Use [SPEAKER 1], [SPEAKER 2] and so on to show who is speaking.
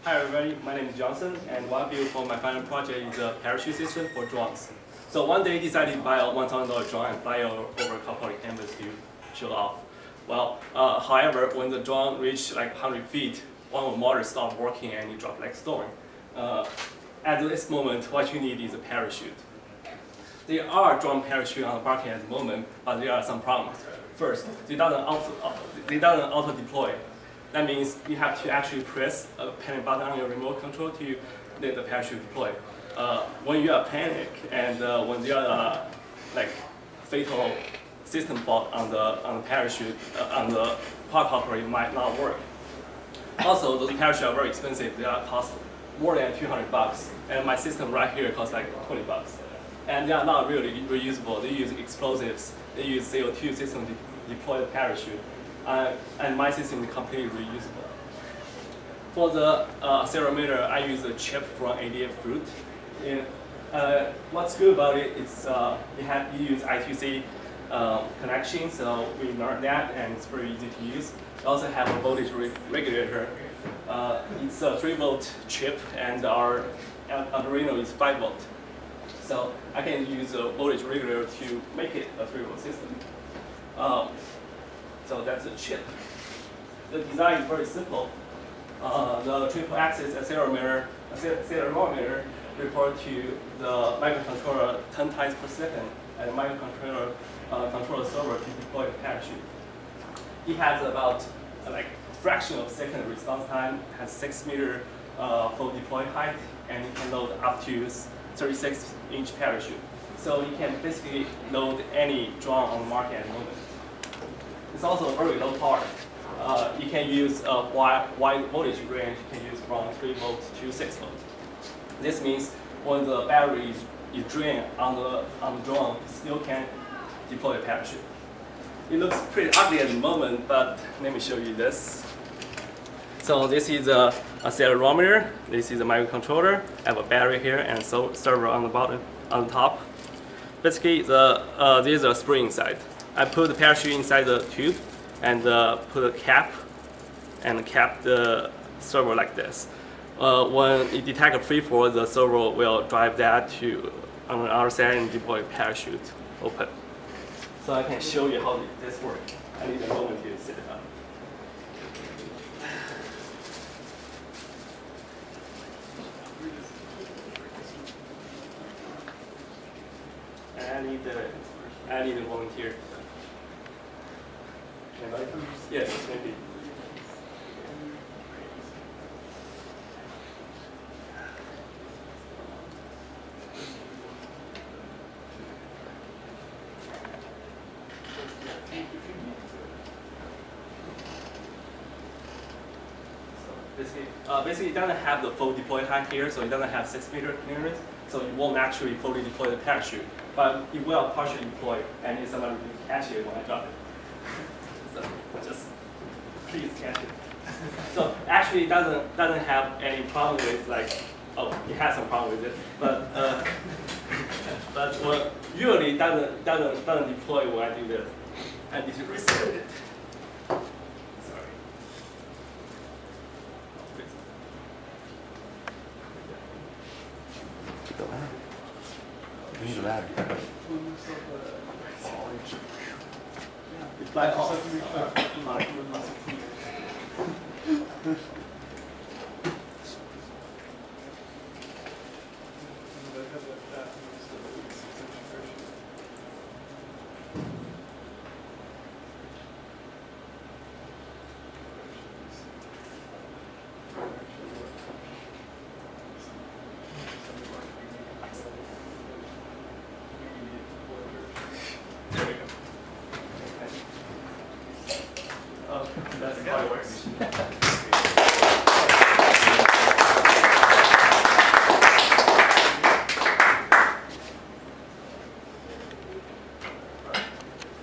[SPEAKER 1] Hi everybody, my name is Johnson, and what I built for my final project is a parachute system for drones. So one day I decided to buy a $1,000 drone and fly over a couple of campus to show off. Well, however, when the drone reached like 100 feet, one of the motors stopped working and it dropped like a stone. At this moment, what you need is a parachute. There are drone parachutes on the market at the moment, but there are some problems. First, they doesn't auto deploy. That means you have to actually press a panic button on your remote control to let the parachute deploy. When you are panic and when there are like fatal system fault on the parachute, on the quadcopter, it might not work. Also, those parachutes are very expensive. They are cost more than $200, and my system right here costs like $20. And they are not really reusable. They use explosives. They use CO2 system to deploy the parachute. And my system is completely reusable. For the accelerometer, I use a chip from ADF Fruit. What's good about it is you use I2C connection, so we learned that, and it's very easy to use. We also have a voltage regulator. It's a 3-volt chip, and our Arduino is 5-volt. So I can use a voltage regulator to make it a 3-volt system. So that's a chip. The design is very simple. The triple-axis accelerometer report to the microcontroller 10 times per second, and the microcontroller control the server to deploy the parachute. It has about like a fraction of a second response time, has 6 meter full deploy height, and it can load up to 36-inch parachute. So you can basically load any drone on the market at the moment. It's also very low power. You can use a wide voltage range. You can use from 3 volts to 6 volts. This means when the battery is drained on the drone, it still can deploy the parachute. It looks pretty ugly at the moment, but let me show you this. So this is a accelerometer. This is a microcontroller. I have a battery here and a server on the bottom, on the top. Basically, there's a spring inside. I put the parachute inside the tube and put a cap and cap the servo like this. When it detects a free fall, the servo will drive that to on the other side and deploy parachute open. So I can show you how this works. I need a moment to set it up. I need a volunteer. Yes, maybe. Basically, it doesn't have the full deploy height here, so it doesn't have 6 meter clearance, so it won't actually fully deploy the parachute. But it will partially deploy, and need somebody to catch it when I drop it. So just please catch it. So actually, it doesn't have any problem with it has some problem with it, but usually it doesn't deploy when I do this. I need to reset it. Sorry.
[SPEAKER 2] The ladder. We need a ladder.
[SPEAKER 1] Fly off.